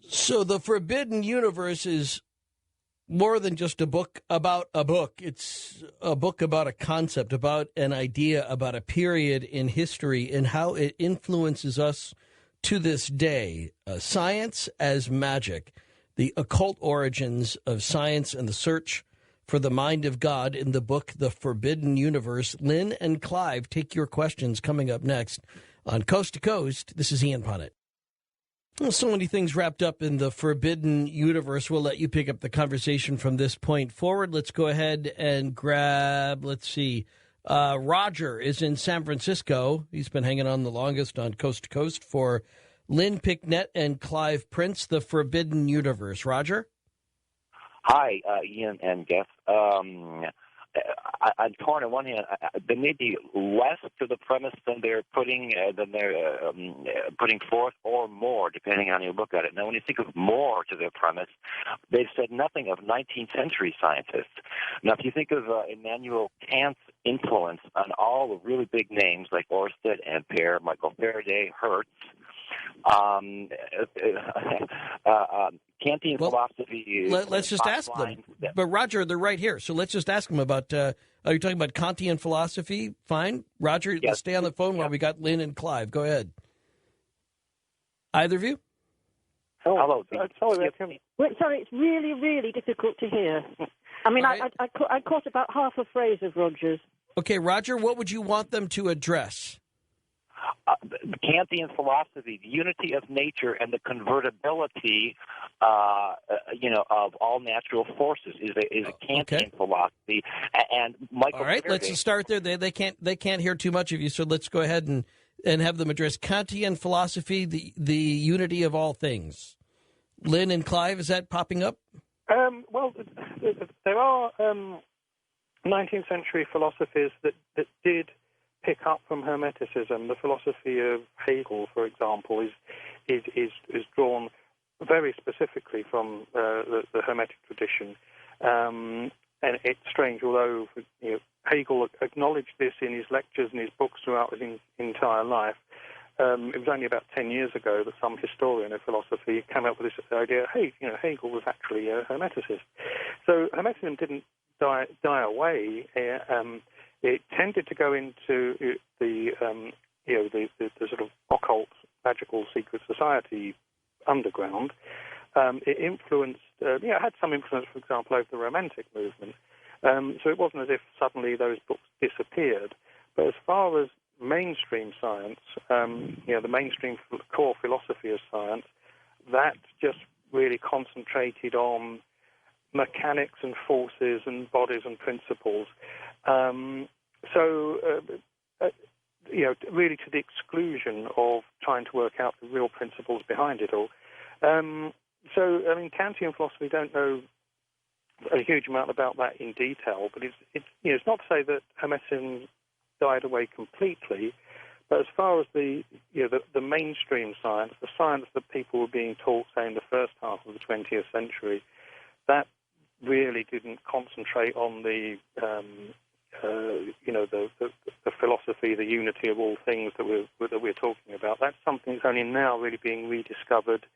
So the Forbidden Universe is more than just a book about a book. It's a book about a concept, about an idea, about a period in history and how it influences us to this day. Science as magic, the occult origins of science and the search for the mind of God in the book The Forbidden Universe. Lynn and Clive take your questions coming up next on Coast to Coast. This is Ian Punnett. Well, so many things wrapped up in the Forbidden Universe. We'll let you pick up the conversation from this point forward. Let's go ahead and grab, Roger is in San Francisco. He's been hanging on the longest on Coast to Coast for Lynn Picknett and Clive Prince, The Forbidden Universe. Roger? Hi, Ian and Jeff. I'm torn. On one hand, there may be less to the premise than they're putting forth, or more, depending on how you look at it. Now, when you think of more to their premise, they've said nothing of 19th century scientists. Now, if you think of Immanuel Kant's influence on all the really big names like Oersted, Ampere, Michael Faraday, Hertz, Kantian philosophy. Let's just ask them. But Roger, they're right here, so let's just ask them about. Are you talking about Kantian philosophy? Fine, Roger. Yes. Let's stay on the phone while we got Lynn and Clive. Go ahead. Either of you? Hello. Sorry, it's really, really difficult to hear. I mean, right. I caught about half a phrase of Roger's. Okay, Roger, what would you want them to address? Kantian philosophy, the unity of nature and the convertibility, of all natural forces is a Kantian philosophy. And Michael. All right, Faraday, let's just start there. They can't hear too much of you, so let's go ahead and have them address Kantian philosophy, the unity of all things. Lynn and Clive, is that popping up? Well, there are 19th century philosophies that did pick up from Hermeticism. The philosophy of Hegel, for example, is drawn very specifically from the Hermetic tradition. And it's strange, although Hegel acknowledged this in his lectures and his books throughout his entire life. It was only about 10 years ago that some historian of philosophy came up with this idea, Hegel was actually a Hermeticist. So Hermeticism didn't die away. It tended to go into the sort of occult, magical, secret society underground. It influenced, had some influence, for example, over the Romantic movement. So it wasn't as if suddenly those books disappeared. But as far as mainstream science, the mainstream core philosophy of science, that just really concentrated on mechanics and forces and bodies and principles. Really to the exclusion of trying to work out the real principles behind it all. Kantian philosophy don't know a huge amount about that in detail, but it's not to say that Hermeticism died away completely, but as far as the mainstream science, the science that people were being taught, say, in the first half of the 20th century, that really didn't concentrate on the philosophy, the unity of all things that we're talking about. That's something that's only now really being rediscovered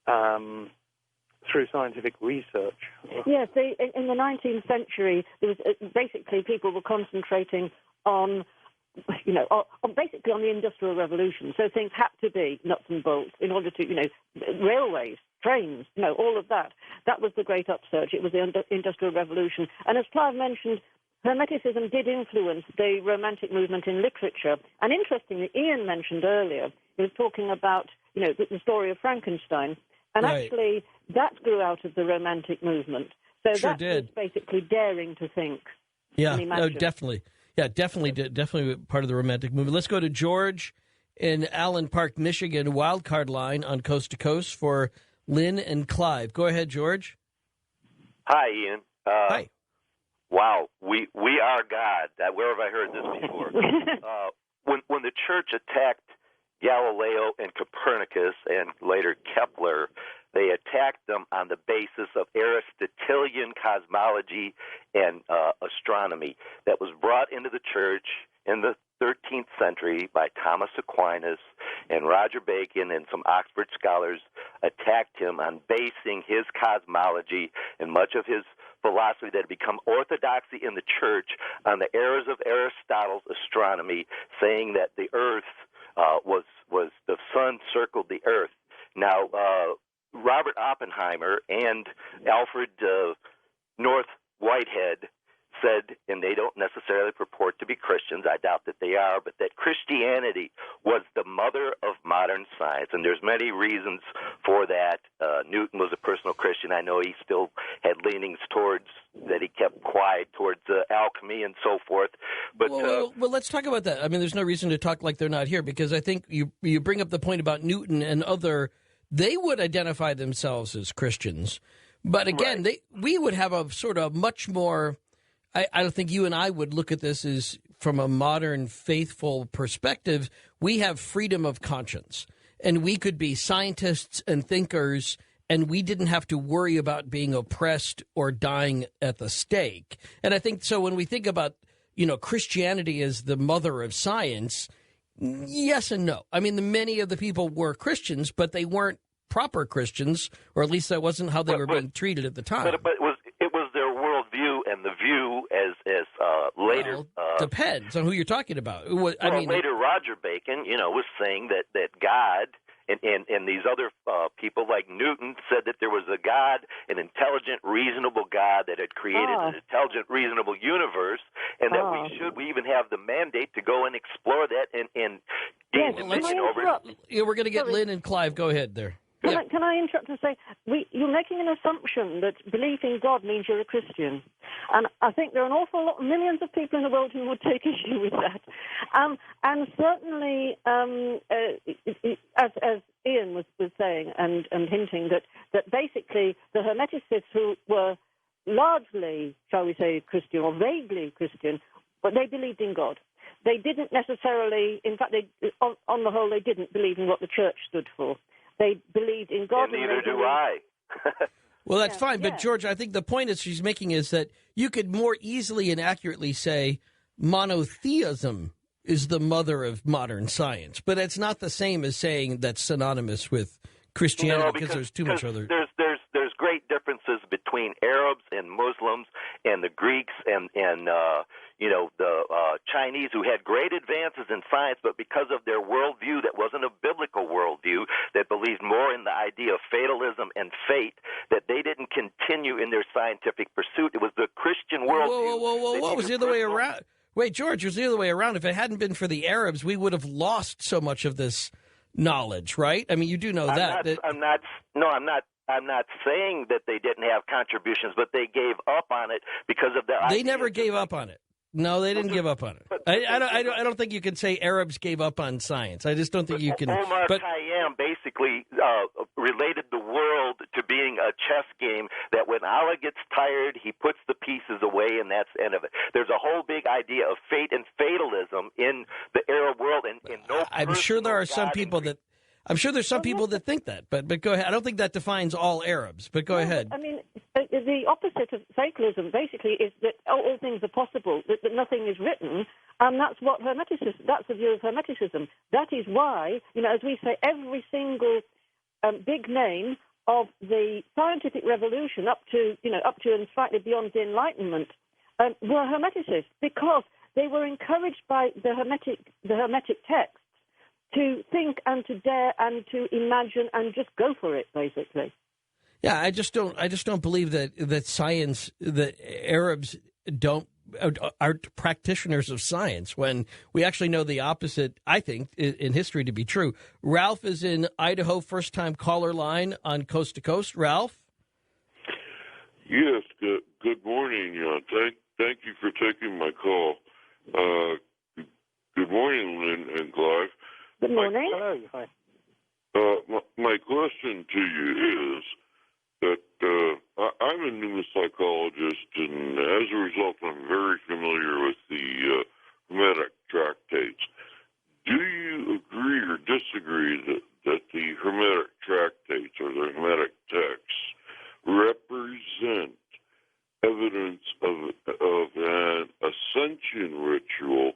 through scientific research. Yes, in the 19th century, there was basically people were concentrating on basically on the Industrial Revolution. So things had to be nuts and bolts in order to, railways, trains, all of that. That was the great upsurge. It was the Industrial Revolution. And as Clive mentioned, Hermeticism did influence the Romantic movement in literature. And interestingly, Ian mentioned earlier, he was talking about, the story of Frankenstein. And actually, that grew out of the Romantic movement. So that was basically daring to think. Yeah, no, definitely. Yeah, definitely part of the Romantic movement. Let's go to George in Allen Park, Michigan, wildcard line on Coast to Coast for Lynn and Clive. Go ahead, George. Hi, Ian. Hi. Wow, we are God. Where have I heard this before? When the church attacked Galileo and Copernicus and later Kepler, they attacked them on the basis of Aristotelian cosmology and astronomy that was brought into the church in the 13th century by Thomas Aquinas, and Roger Bacon and some Oxford scholars attacked him on basing his cosmology and much of his philosophy that had become orthodoxy in the church on the errors of Aristotle's astronomy, saying that the earth was the sun circled the earth. Now, Robert Oppenheimer and Alfred North Whitehead said, and they don't necessarily purport to be Christians, I doubt that they are, but that Christianity was the mother of modern science, and there's many reasons for that. Newton was a personal Christian. I know he still had leanings towards that he kept quiet towards alchemy and so forth. But well, let's talk about that. I mean, there's no reason to talk like they're not here, because I think you bring up the point about Newton and they would identify themselves as Christians, but again, right. we would have a sort of much more. I don't think you and I would look at this as from a modern faithful perspective. We have freedom of conscience, and we could be scientists and thinkers, and we didn't have to worry about being oppressed or dying at the stake. And I think so when we think about, Christianity as the mother of science, yes and no. I mean, many of the people were Christians, but they weren't proper Christians, or at least that wasn't how they were being treated at the time. But it was their worldview, and the view as later depends on who you're talking about. Later Roger Bacon, was saying that God and these other people like Newton said that there was a God, an intelligent, reasonable God that had created an intelligent, reasonable universe, and that we even have the mandate to go and explore that and gain dominion over it. Yeah, we're going to get Lynn and Clive. Go ahead there. Can I interrupt and say, you're making an assumption that belief in God means you're a Christian. And I think there are an awful lot, millions of people in the world who would take issue with that. And certainly, as Ian was saying and hinting, that basically the Hermeticists, who were largely, shall we say, Christian or vaguely Christian, but they believed in God. They didn't necessarily, in fact, on the whole, they didn't believe in what the church stood for. They believed in God. And neither do I. Well, that's fine. But, George, I think the point that she's making is that you could more easily and accurately say monotheism is the mother of modern science. But it's not the same as saying that's synonymous with Christianity, because there's too much other. There's great differences between Arabs and Muslims and the Greeks and the Chinese, who had great advances in science, but because of their worldview that wasn't a biblical worldview, that believed more in the idea of fatalism and fate, that they didn't continue in their scientific pursuit. It was the Christian worldview. Whoa. What was the other way around? Wait, George, it was the other way around. If it hadn't been for the Arabs, we would have lost so much of this knowledge, right? I mean, you do know that. I'm not saying that they didn't have contributions, but they gave up on it because of their. They never gave up on it. No, they didn't give up on it. I don't think you can say Arabs gave up on science. I just don't think you can. Omar Khayyam basically related the world to being a chess game that when Allah gets tired, he puts the pieces away, and that's the end of it. There's a whole big idea of fate and fatalism in the Arab world, and no. I'm sure there are some people that. I'm sure there's some people that think that, but go ahead. I don't think that defines all Arabs, but go ahead. I mean, the opposite of fatalism basically is that all things are possible, that nothing is written, and that's what that's the view of Hermeticism. That is why, as we say, every single big name of the scientific revolution up to and slightly beyond the Enlightenment were Hermeticists, because they were encouraged by the Hermetic texts to think and to dare and to imagine and just go for it, basically. Yeah, I just don't believe that science, that Arabs aren't practitioners of science, when we actually know the opposite, I think, in history to be true. Ralph is in Idaho, first-time caller line on Coast to Coast. Ralph? Yes, good morning. Thank you for taking my call. Good morning, Lynn and Clive. Good morning. Hello. Hi. My question to you is that I'm a pneumopsychologist, and as a result, I'm very familiar with the Hermetic tractates. Do you agree or disagree that the Hermetic tractates or the Hermetic texts represent evidence of an ascension ritual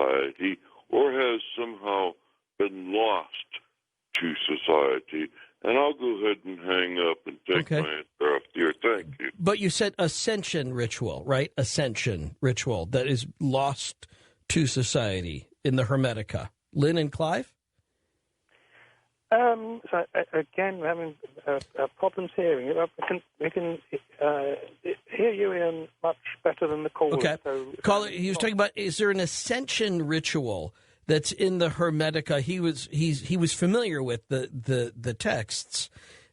society or has somehow been lost to society. And I'll go ahead and hang up and take my answer off here. Thank you. But you said ascension ritual, right? Ascension ritual that is lost to society in the Hermetica. Lynn and Clive? So again, we're having problems hearing you. We can hear you, Ian, much better than the caller. Okay. So, caller, he was talking about, is there an ascension ritual that's in the Hermetica? He was familiar with the texts,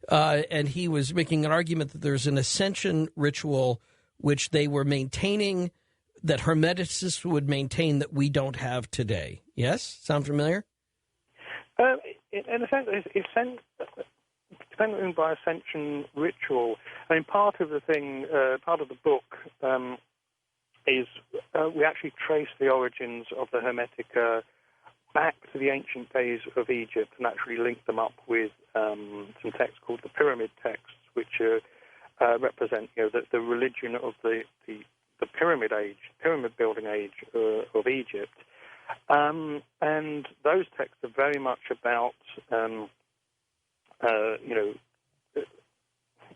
and he was making an argument that there's an ascension ritual which they were maintaining, that Hermeticists would maintain, that we don't have today. Yes? Sound familiar? In a sense, depending by ascension ritual, I mean, part of the thing, part of the book is we actually trace the origins of the Hermetica back to the ancient days of Egypt and actually link them up with some texts called the pyramid texts, which represent, the religion of the pyramid age, pyramid building age of Egypt. And those texts are very much about,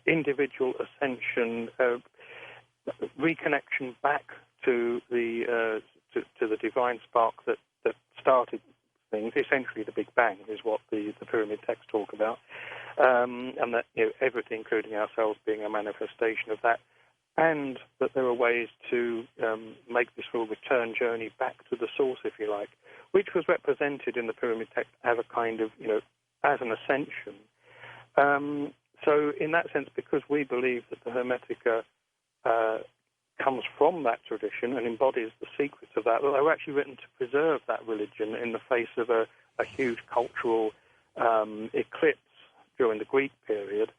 individual ascension, reconnection back to the divine spark that started things. Essentially, the Big Bang is what the pyramid texts talk about, and that everything, including ourselves, being a manifestation of that. And that there are ways to make this sort of return journey back to the source, if you like, which was represented in the pyramid text as a kind of, as an ascension. So in that sense, because we believe that the Hermetica comes from that tradition and embodies the secrets of that, they were actually written to preserve that religion in the face of a huge cultural eclipse during the Greek period.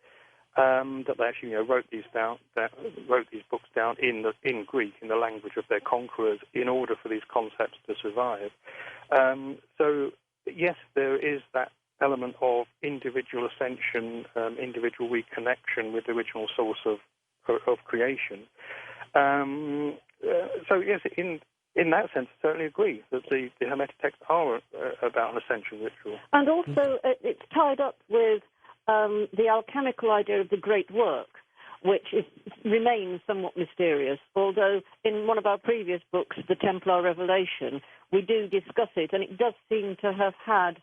That they actually wrote these books down in Greek, in the language of their conquerors, in order for these concepts to survive. So yes, there is that element of individual ascension, individual reconnection with the original source of creation. So yes, in that sense, I certainly agree that the Hermetic texts are about an ascension ritual. And also, it's tied up with the alchemical idea of the great work, which remains somewhat mysterious, although in one of our previous books, The Templar Revelation, we do discuss it, and it does seem to have had,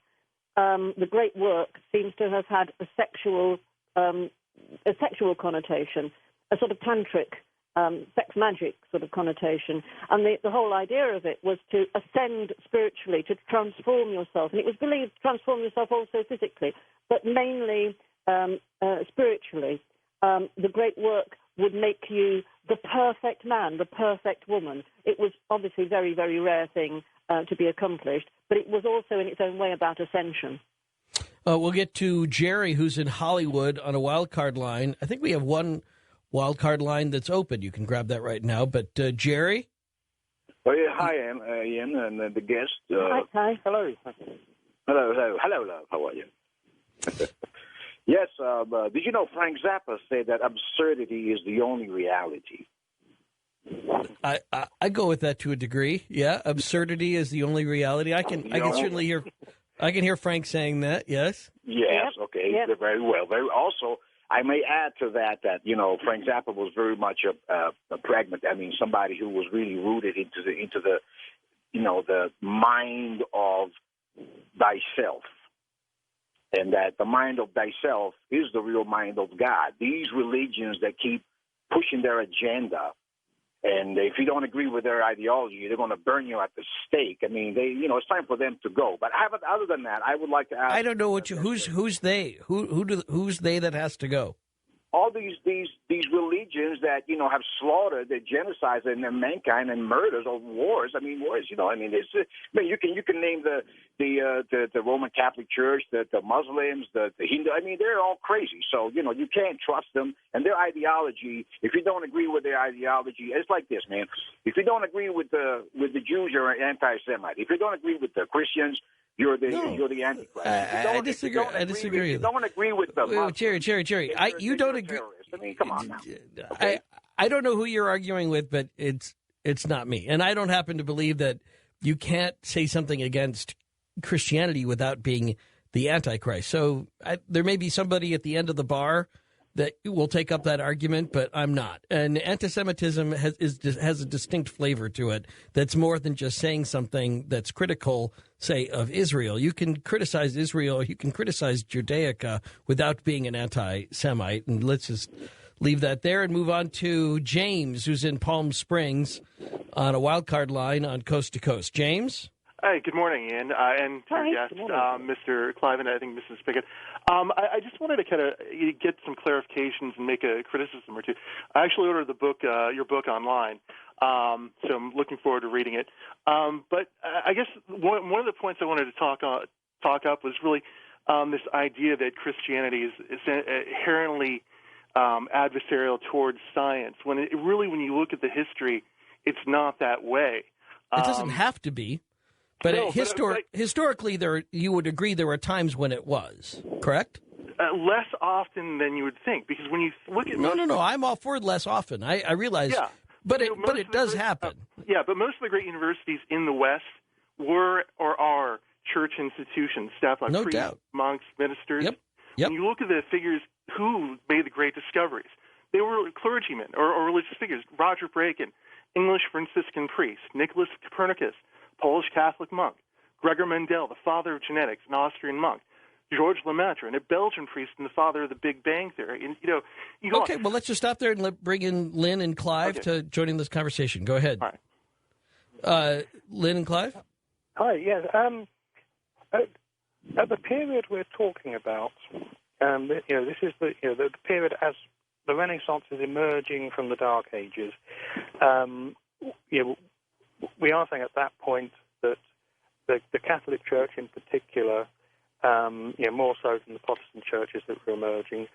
the great work seems to have had a sexual connotation, a sort of tantric, sex magic sort of connotation. And the whole idea of it was to ascend spiritually, to transform yourself. And it was believed to transform yourself also physically, but mainly spiritually. The great work would make you the perfect man, the perfect woman. It was obviously a very, very rare thing to be accomplished, but it was also in its own way about ascension. We'll get to Jerry, who's in Hollywood on a wild card line. I think we have one wild card line that's open. You can grab that right now. But Jerry? Oh, yeah. Hi, Ian, and the guest. Hi. Hello. Hello, love. How are you? Yes, did you know Frank Zappa said that absurdity is the only reality? I go with that to a degree. Yeah, absurdity is the only reality. I can certainly hear Frank saying that. Yes. Yes. Yep. Okay. Yep. Very well. Also, I may add to that Frank Zappa was very much a pragmatist. I mean, somebody who was really rooted into the mind of thyself. And that the mind of thyself is the real mind of God. These religions that keep pushing their agenda, and if you don't agree with their ideology, they're going to burn you at the stake. I mean, it's time for them to go. But other than that, I would like to ask. I don't know who's they? Who's they that has to go? All these religions that have slaughtered, the genocides and mankind and murders or wars. I mean, wars. You can name the Roman Catholic Church, the Muslims, the Hindu. I mean, they're all crazy. So you can't trust them and their ideology. If you don't agree with their ideology, it's like this, man. If you don't agree with the Jews, you're an anti-Semite. If you don't agree with the Christians, you're the Antichrist. I disagree. I disagree. You don't agree with them. Jerry. You don't agree. I mean, come on now. Okay. I don't know who you're arguing with, but it's not me, and I don't happen to believe that you can't say something against Christianity without being the Antichrist. So there may be somebody at the end of the bar that will take up that argument, but I'm not. And anti-Semitism has a distinct flavor to it that's more than just saying something that's critical, say, of Israel. You can criticize Israel, you can criticize Judaica without being an anti-Semite. And let's just leave that there and move on to James, who's in Palm Springs on a wild card line on Coast to Coast. James? Hi, good morning, Ian, and to your guest, Mr. Clive, and I think Mrs. Pickett. I just wanted to kind of get some clarifications and make a criticism or two. I actually ordered the book, your book, online, so I'm looking forward to reading it. But I guess one of the points I wanted to talk up was really this idea that Christianity is inherently adversarial towards science. When you look at the history, it's not that way. It doesn't have to be. But no, historically, you would agree there were times when it was, correct? Less often than you would think, because when you look at... No, I'm all for less often. I realize, yeah. but it does happen. But most of the great universities in the West were or are church institutions, staffed by priests, monks, ministers. Yep. When you look at the figures who made the great discoveries, they were clergymen or religious figures. Roger Bacon, English Franciscan priest, Nicholas Copernicus, Polish Catholic monk, Gregor Mendel, the father of genetics, an Austrian monk, George Lemaitre, and a Belgian priest and the father of the Big Bang Theory. And, okay, well, let's just stop there and bring in Lynn and Clive to joining this conversation. Go ahead. All right. Lynn and Clive? Hi, yes. At the period we're talking about, this is the period as the Renaissance is emerging from the Dark Ages. We are saying at that point that the Catholic Church in particular, more so than the Protestant churches that were emerging,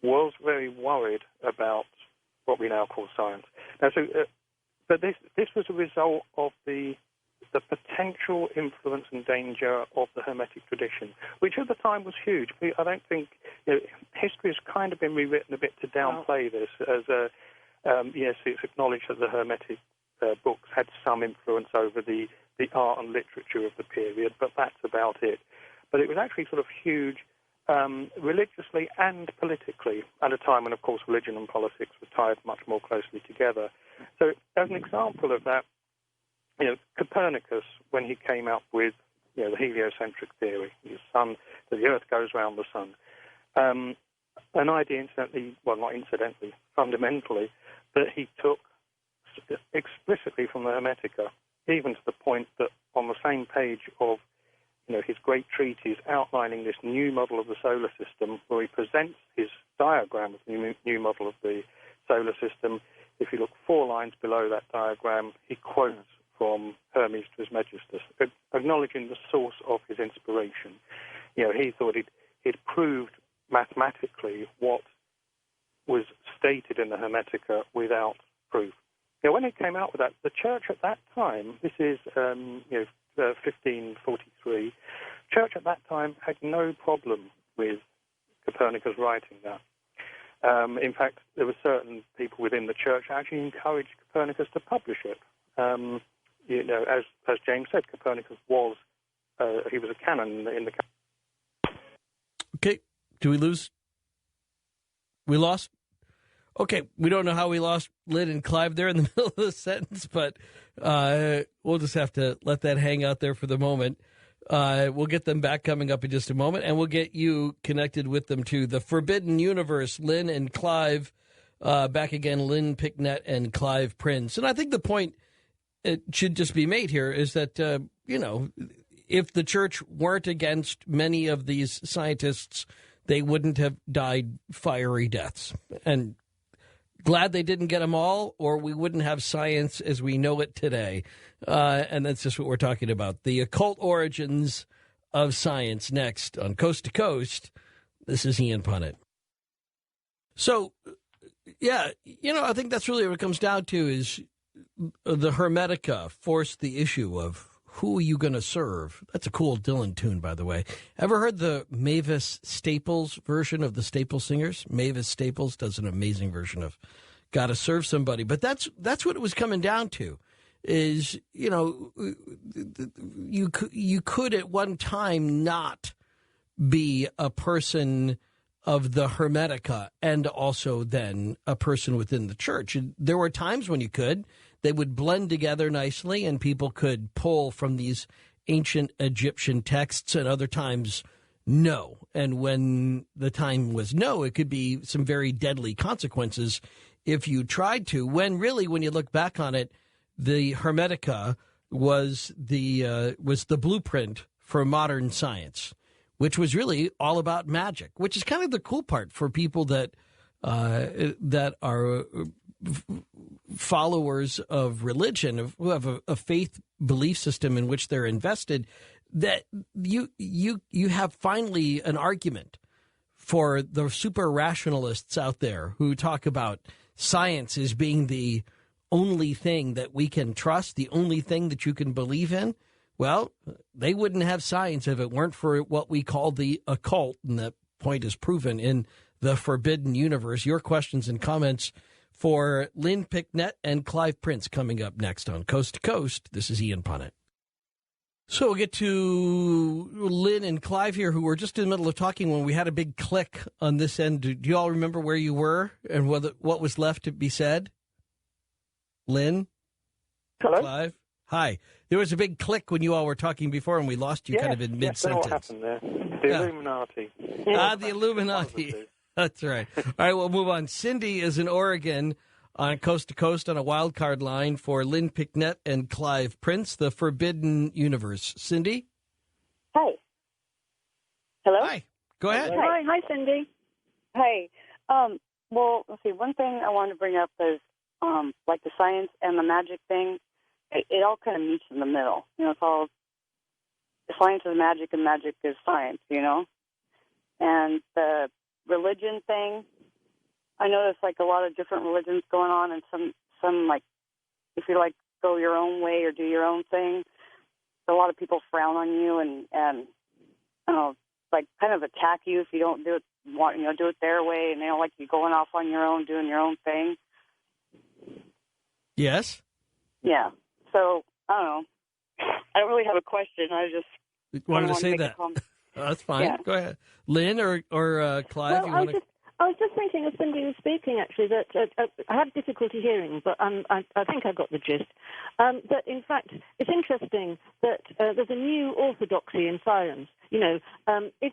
was very worried about what we now call science. Now, but this was a result of the potential influence and danger of the Hermetic tradition, which at the time was huge. I don't think history has kind of been rewritten a bit to downplay this. As yes, it's acknowledged that the Hermetic books had some influence over the art and literature of the period, but that's about it. But it was actually sort of huge religiously and politically at a time when, of course, religion and politics were tied much more closely together. So as an example of that, Copernicus, when he came up with the heliocentric theory, the Earth goes round the sun, an idea fundamentally, that he took explicitly from the Hermetica, even to the point that on the same page of his great treatise outlining this new model of the solar system, where he presents his diagram of the new model of the solar system, if you look 4 lines below that diagram, he quotes from Hermes Trismegistus, acknowledging the source of his inspiration. He thought he'd proved mathematically what was stated in the Hermetica without proof. When he came out with that, the church at that time, this is 1543, church at that time had no problem with Copernicus writing that. In fact, there were certain people within the church actually encouraged Copernicus to publish it. As James said, Copernicus was he was a canon in the. Okay, do we lose? We lost. Okay, we don't know how we lost Lynn and Clive there in the middle of the sentence, but we'll just have to let that hang out there for the moment. We'll get them back coming up in just a moment, and we'll get you connected with them to the Forbidden Universe, Lynn and Clive, back again, Lynn Picknett and Clive Prince. And I think the point it should just be made here is that, if the church weren't against many of these scientists, they wouldn't have died fiery deaths. And glad they didn't get them all, or we wouldn't have science as we know it today. And that's just what we're talking about. The occult origins of science next on Coast to Coast. This is Ian Punnett. So, I think that's really what it comes down to is the Hermetica forced the issue of who are you going to serve? That's a cool Dylan tune, by the way. Ever heard the Mavis Staples version of the Staple Singers? Mavis Staples does an amazing version of Gotta Serve Somebody. But that's what it was coming down to. is, you could at one time not be a person of the hermetica and also then a person within the church. And there were times when you could. They would blend together nicely and people could pull from these ancient Egyptian texts, and other times no. And when the time was no, it could be some very deadly consequences if you tried to. When really, when you look back on it, the hermetica was the blueprint for modern science, which was really all about magic, which is kind of the cool part for people that are followers of religion, who have a faith belief system in which they're invested, that you have finally an argument for the super rationalists out there who talk about science as being the only thing that we can trust, the only thing that you can believe in. Well, they wouldn't have science if it weren't for what we call the occult, and that point is proven in the Forbidden Universe. Your questions and comments for Lynn Picknett and Clive Prince coming up next on Coast to Coast. This is Ian Punnett. So we'll get to Lynn and Clive here, who were just in the middle of talking when we had a big click on this end. Do you all remember where you were and what was left to be said? Lynn? Hello? Clive? Hi. There was a big click when you all were talking before, and we lost you kind of in mid-sentence. What happened there? The Illuminati. The Illuminati. That's right. All right, we'll move on. Cindy is in Oregon on Coast to Coast on a wild card line for Lynn Picknett and Clive Prince, the Forbidden Universe. Cindy? Hi. Hello? Hi. Go ahead. Hi, Cindy. Hey. Well, let's see. One thing I wanted to bring up is, like the science and the magic thing, it all kind of meets in the middle. It's all science is magic and magic is science, And the religion thing, I noticed like a lot of different religions going on, and some like, if you like go your own way or do your own thing, a lot of people frown on you and like kind of attack you if you don't do it their way, and they don't like you going off on your own, doing your own thing. Yes. Yeah. So I don't know. I don't really have a question. I just wanted to say that. That's fine. Yeah. Go ahead, Lynn or Clive. Well, I was just thinking as Cindy was speaking, actually, that I had difficulty hearing, but I think I got the gist. That in fact, it's interesting that there's a new orthodoxy in science. If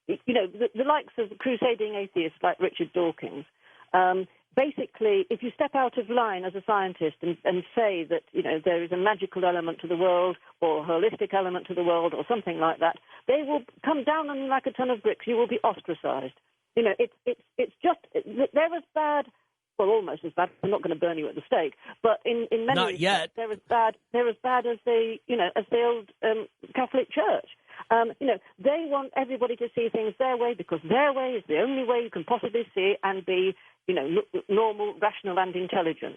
the likes of crusading atheists like Richard Dawkins. Basically, if you step out of line as a scientist and say that, there is a magical element to the world or a holistic element to the world or something like that, they will come down on you like a ton of bricks. You will be ostracized. It's just, they're as bad, well, almost as bad. I'm not going to burn you at the stake, but in many not yet. They're as bad as the old Catholic Church. They want everybody to see things their way because their way is the only way you can possibly see and be, normal, rational and intelligent.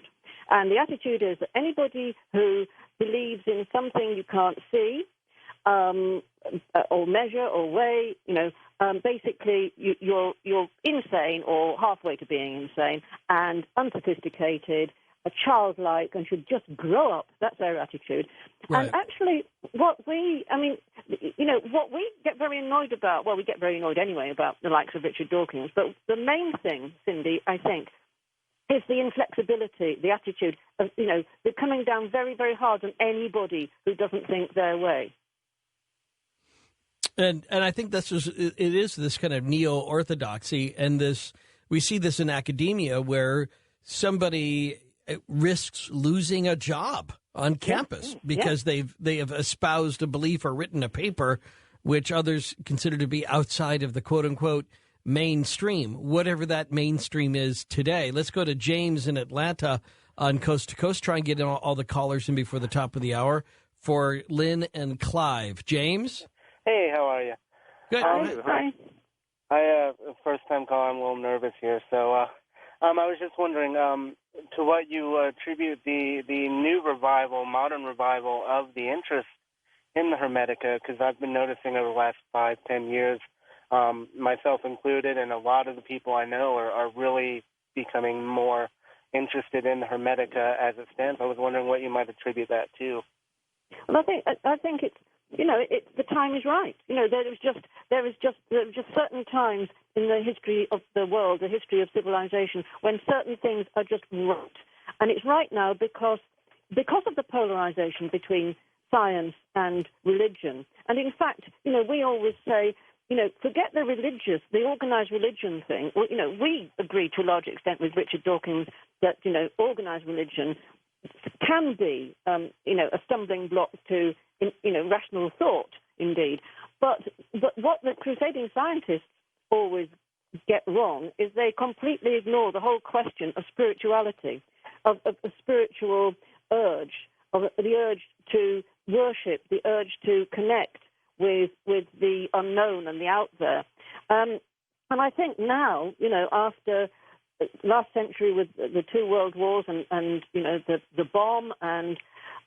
And the attitude is that anybody who believes in something you can't see or measure or weigh, basically you're insane or halfway to being insane and unsophisticated, childlike, and should just grow up. That's their attitude. Right. And actually, what we get very annoyed about, well, we get very annoyed anyway about the likes of Richard Dawkins, but the main thing, Cindy, I think, is the inflexibility, the attitude of, they're coming down very, very hard on anybody who doesn't think their way. And I think it is this kind of neo-orthodoxy, and we see this in academia where somebody risks losing a job on campus because they have espoused a belief or written a paper which others consider to be outside of the quote-unquote mainstream, whatever that mainstream is today. Let's go to James in Atlanta on Coast to Coast. Try and get all the callers in before the top of the hour for Lynn and Clive. James? Hey, how are you? Good. Hi. First time call. I'm a little nervous here. So I was just wondering to what you attribute the new revival, modern revival of the interest in the Hermetica, because I've been noticing over the last 5-10 years, myself included, and a lot of the people I know are really becoming more interested in the Hermetica as it stands. I was wondering what you might attribute that to. Well, I think it's, the time is right. There is just certain times in the history of the world, the history of civilization, when certain things are just right. And it's right now because of the polarization between science and religion. And in fact, we always say, forget the organized religion thing. Well, we agree to a large extent with Richard Dawkins that, organized religion can be, a stumbling block to, rational thought, indeed. But what the crusading scientists always get wrong is they completely ignore the whole question of spirituality, of a spiritual urge, of the urge to worship, the urge to connect with the unknown and the out there. And I think now, after last century with the two world wars and the bomb and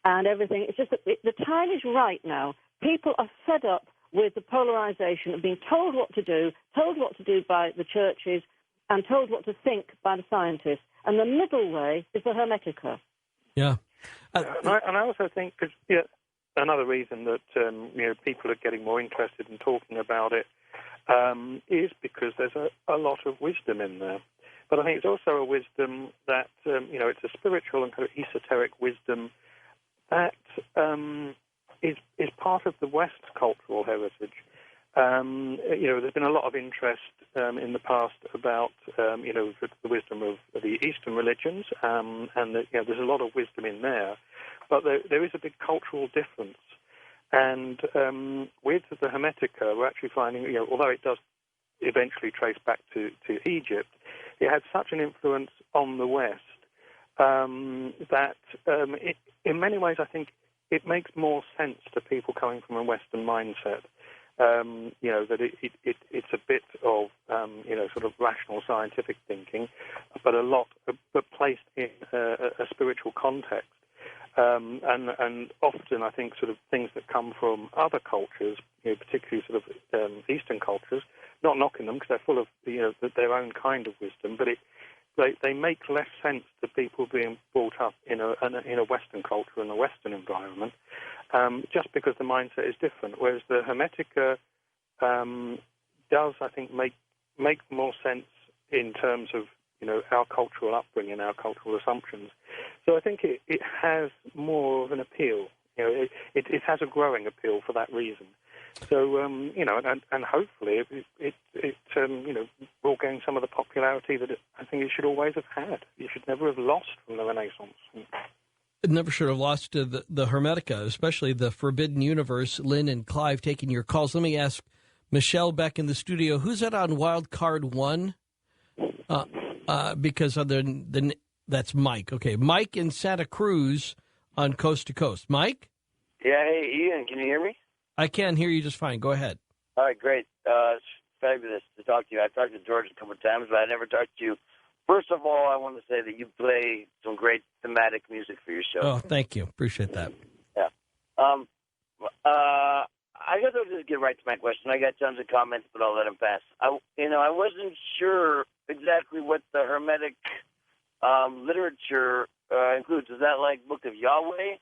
everything, it's just that the time is right now. People are fed up with the polarization of being told what to do by the churches, and told what to think by the scientists. And the middle way is the hermetica. Yeah. And I also think, because another reason that people are getting more interested in talking about it is because there's a lot of wisdom in there. But I think it's also a wisdom that, it's a spiritual and kind of esoteric wisdom that is part of the West's cultural heritage. There's been a lot of interest in the past about, the wisdom of the Eastern religions, and there's a lot of wisdom in there. But there is a big cultural difference. And with the Hermetica, we're actually finding, although it does eventually trace back to Egypt, it had such an influence on the West that in many ways I think it makes more sense to people coming from a Western mindset. That it's a bit of, sort of rational scientific thinking, but placed in a spiritual context. And often I think sort of things that come from other cultures, particularly sort of Eastern cultures, not knocking them because they're full of, their own kind of wisdom, but they make less sense to people being brought up in a Western culture and a Western environment, just because the mindset is different. Whereas the Hermetica does, I think, make more sense in terms of our cultural upbringing, our cultural assumptions. So I think it has more of an appeal. It has a growing appeal for that reason. So and hopefully it will gain some of the popularity that I think it should always have had. It should never have lost from the Renaissance. It never should have lost to the Hermetica, especially the Forbidden Universe. Lynn and Clive taking your calls. Let me ask Michelle back in the studio, who's that on Wild Card 1? Because that's Mike. Okay, Mike in Santa Cruz on Coast to Coast. Mike? Yeah, hey, Ian, can you hear me? I can hear you just fine. Go ahead. All right, great. It's fabulous to talk to you. I've talked to George a couple of times, but I never talked to you. First of all, I want to say that you play some great thematic music for your show. Oh, thank you. Appreciate that. Yeah. I guess I'll just get right to my question. I got tons of comments, but I'll let them pass. I wasn't sure exactly what the Hermetic literature includes. Is that like Book of Yahweh?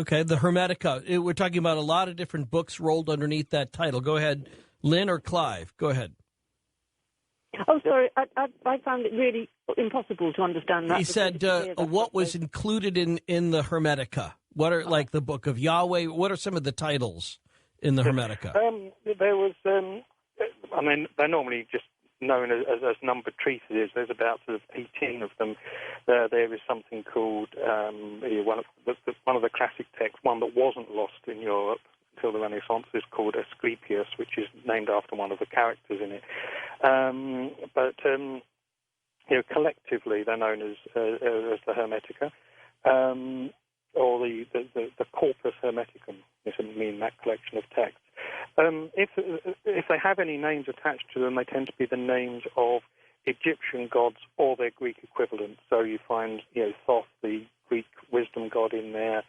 Okay, the Hermetica. We're talking about a lot of different books rolled underneath that title. Go ahead, Lynn or Clive. Go ahead. Oh, sorry. I found it really impossible to understand that. He said, what was included in the Hermetica? What are, like, the Book of Yahweh? What are some of the titles in the Hermetica? There was, they're normally just known as numbered treatises. There's about sort of 18 of them. There is something called, one of the classic texts, one that wasn't lost in Europe until the Renaissance, is called Asclepius, which is named after one of the characters in it. But collectively they're known as the Hermetica, or the Corpus Hermeticum, is mean that collection of texts. If they have any names attached to them, they tend to be the names of Egyptian gods or their Greek equivalents. So you find, Thoth, the Greek wisdom god, in there.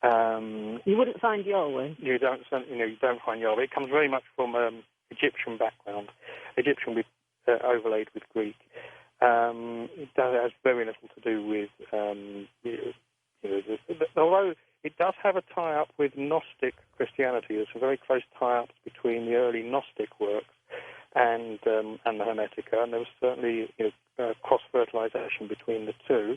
You wouldn't find Yahweh. You don't find Yahweh. It comes very much from Egyptian background, Egyptian with overlaid with Greek. It has very little to do with, although it does have a tie-up with Gnostic Christianity. There's a very close tie-up between the early Gnostic works and the Hermetica, and there was certainly cross-fertilization between the two.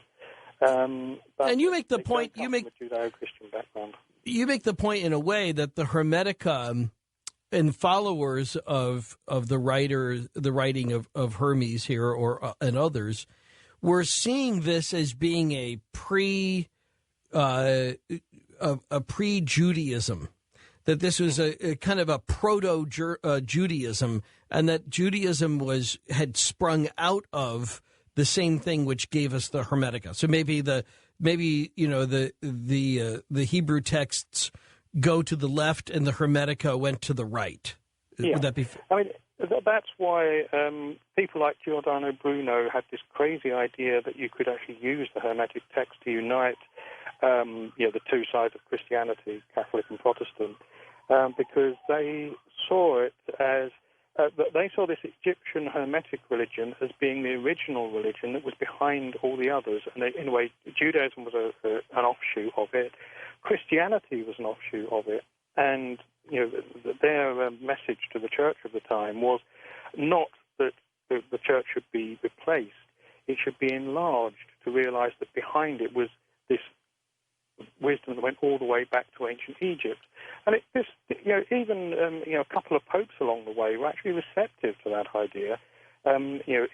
And you make the point. You make a Judeo-Christian background. You make the point in a way that the Hermetica and followers of the writing of Hermes here and others were seeing this as being a pre-Judaism, that this was a kind of a proto-Judaism, and that Judaism had sprung out of the same thing which gave us the Hermetica. So maybe the Hebrew texts go to the left and the Hermetica went to the right. Yeah. Would that be? I mean, that's why people like Giordano Bruno had this crazy idea that you could actually use the Hermetic text to unite, the two sides of Christianity, Catholic and Protestant, because they saw it as they saw this Egyptian Hermetic religion as being the original religion that was behind all the others. And in a way, Judaism was an offshoot of it. Christianity was an offshoot of it. And their message to the church of the time was not that the church should be replaced. It should be enlarged to realize that behind it was this wisdom that went all the way back to ancient Egypt. And even a couple of popes along the way were actually receptive to that idea.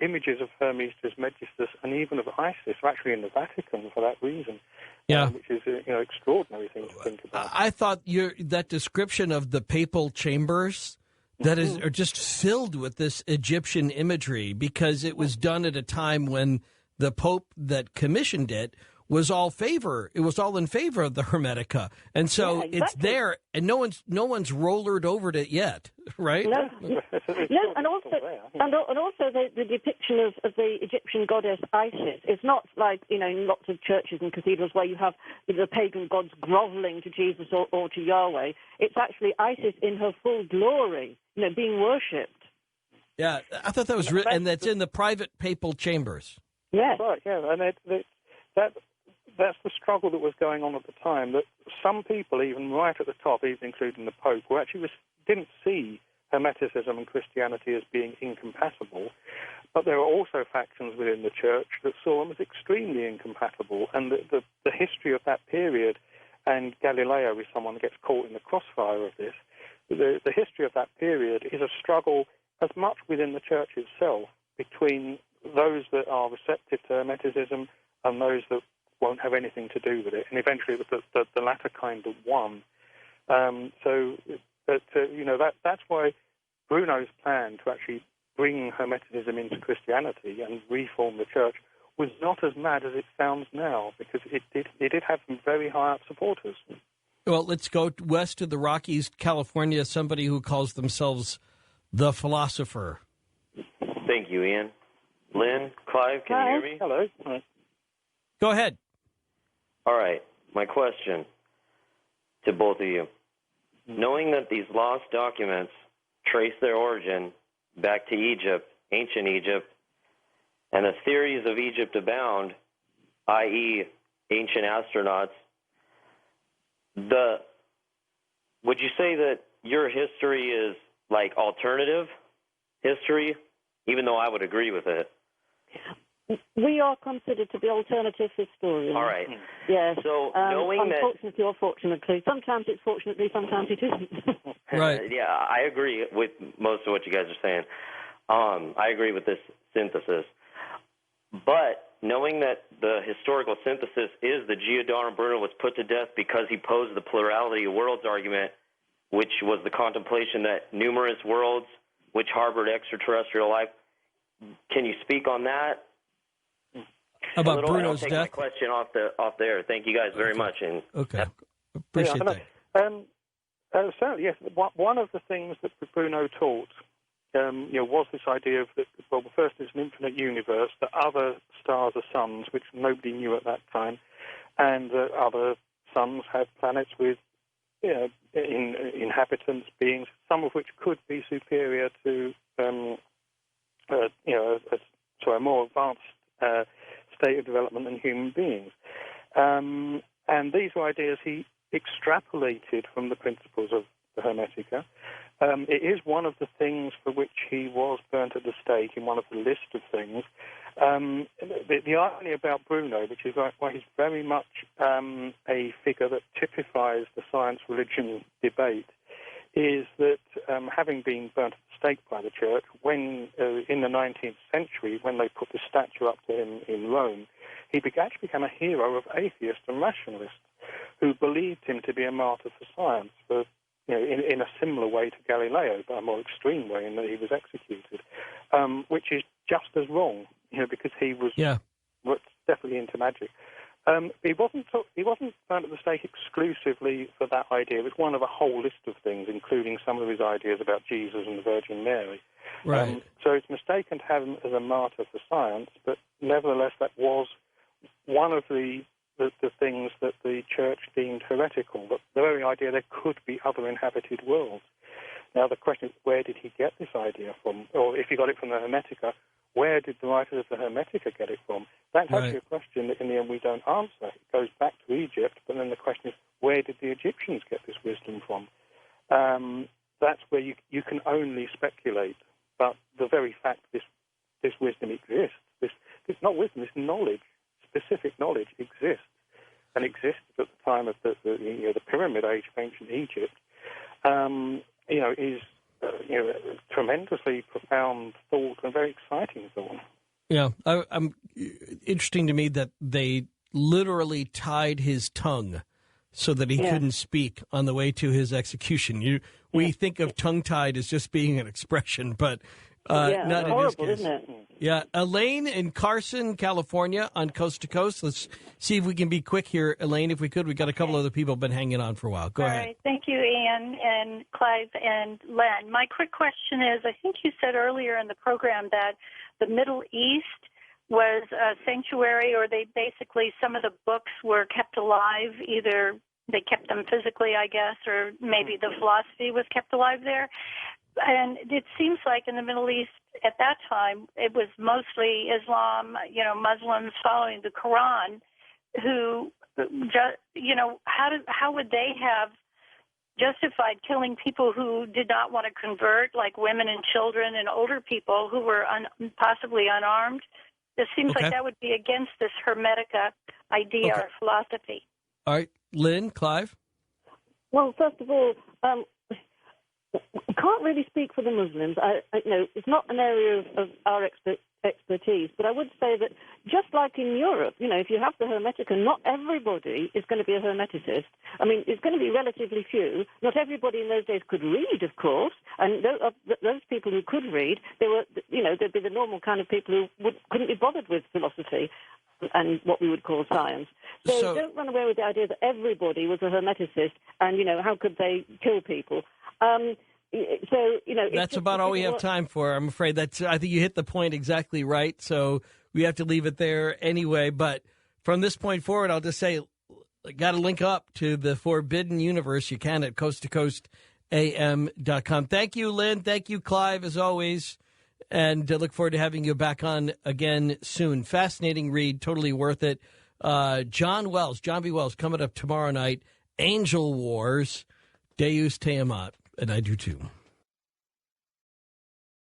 Images of Hermes Trismegistus and even of Isis are actually in the Vatican for that reason. Yeah, which is an extraordinary thing to think about. I thought that description of the papal chambers are just filled with this Egyptian imagery, because it was done at a time when the Pope that commissioned it was all in favor of the Hermetica, and so it's there, and no one's rollered over it yet, right? No, and also the depiction of the Egyptian goddess Isis is not like in lots of churches and cathedrals where you have the pagan gods groveling to Jesus or to Yahweh. It's actually Isis in her full glory, being worshipped. Yeah, I thought that was and that's in the private papal chambers. Yes, right. Yeah, and that's the struggle that was going on at the time, that some people, even right at the top, even including the Pope, who actually didn't see Hermeticism and Christianity as being incompatible, but there were also factions within the church that saw them as extremely incompatible. And the history of that period, and Galileo is someone that gets caught in the crossfire of this, the history of that period is a struggle as much within the church itself between those that are receptive to Hermeticism and those that won't have anything to do with it, and eventually the latter kind of won. That's why Bruno's plan to actually bring Hermeticism into Christianity and reform the church was not as mad as it sounds now, because it did have some very high up supporters. Well, let's go west to the Rockies, California. Somebody who calls themselves the philosopher. Thank you, Ian. Lynn, Clive, can you hear me? Hello. Hi. Go ahead. All right. My question to both of you. Knowing that these lost documents trace their origin back to Egypt, ancient Egypt, and the theories of Egypt abound, i.e., ancient astronauts, would you say that your history is like alternative history, even though I would agree with it? We are considered to be alternative historians. All right. Yes. So knowing unfortunately or fortunately, sometimes it's fortunately, sometimes it isn't. Right. Yeah, I agree with most of what you guys are saying. I agree with this synthesis. But knowing that the historical synthesis is that Giordano Bruno was put to death because he posed the plurality of worlds argument, which was the contemplation that numerous worlds which harbored extraterrestrial life. Can you speak on that? About Bruno's I'll take death? my question off the air. Thank you guys very much. And appreciate that. Certainly, yes. One of the things that Bruno taught, was this idea of that. Well, first, it's an infinite universe. That other stars are suns, which nobody knew at that time, and other suns have planets with, inhabitants, beings, some of which could be superior to, a a more advanced state of development than human beings. And these were ideas he extrapolated from the principles of the Hermetica. It is one of the things for which he was burnt at the stake in one of the list of things. The irony about Bruno, which is why he's very much a figure that typifies the science-religion debate, is that having been burnt at the stake by the church, when in the 19th century, when they put the statue up to him in Rome, he actually became a hero of atheists and rationalists who believed him to be a martyr for science, for, in a similar way to Galileo, but a more extreme way in that he was executed, which is just as wrong, because he was definitely into magic. He wasn't burnt at the stake exclusively for that idea. It was one of a whole list of things, including some of his ideas about Jesus and the Virgin Mary. Right. So it's mistaken to have him as a martyr for science, but nevertheless that was one of the things that the church deemed heretical, but the very idea there could be other inhabited worlds. Now the question is, where did he get this idea from? Or if he got it from the Hermetica, where did the writers of the Hermetica get it from? That's actually a question that in the end we don't answer. It goes back to Egypt, but then the question is, where did the Egyptians get this wisdom from? That's where you can only speculate. But the very fact this wisdom exists, this not wisdom, this knowledge, specific knowledge exists, and existed at the time of the Pyramid Age of ancient Egypt, is tremendously profound thought and very exciting thought. Yeah, I'm interesting to me that they literally tied his tongue so that he couldn't speak on the way to his execution. We think of tongue-tied as just being an expression, but not in his case. Isn't it? Yeah, Elaine in Carson, California, on Coast to Coast. Let's see if we can be quick here, Elaine. If we could, we got a couple other people been hanging on for a while. Go ahead. All right. Thank you, Ian and Clive and Len. My quick question is, I think you said earlier in the program that the Middle East was a sanctuary, or some of the books were kept alive. Either they kept them physically, I guess, or maybe the philosophy was kept alive there. And it seems like in the Middle East at that time, it was mostly Islam, Muslims following the Quran, who how would they have justified killing people who did not want to convert, like women and children and older people who were possibly unarmed? It seems like that would be against this hermetica idea or philosophy. All right. Lynn, Clive? Well, first of all, I can't really speak for the Muslims. It's not an area of our expertise, but I would say that just like in Europe, if you have the Hermetica, not everybody is going to be a Hermeticist. I mean, it's going to be relatively few. Not everybody in those days could read, of course, and those people who could read, they'd be the normal kind of people who couldn't be bothered with philosophy and what we would call science. So don't run away with the idea that everybody was a Hermeticist and, how could they kill people? That's about all we have time for. I'm afraid I think you hit the point exactly right. So we have to leave it there anyway. But from this point forward, I'll just say, got to link up to the Forbidden Universe. You can at coasttocoastam.com. Thank you, Lynn. Thank you, Clive, as always. And look forward to having you back on again soon. Fascinating read. Totally worth it. John B. Wells, coming up tomorrow night. Angel Wars. Deus Te Amat. And I do too.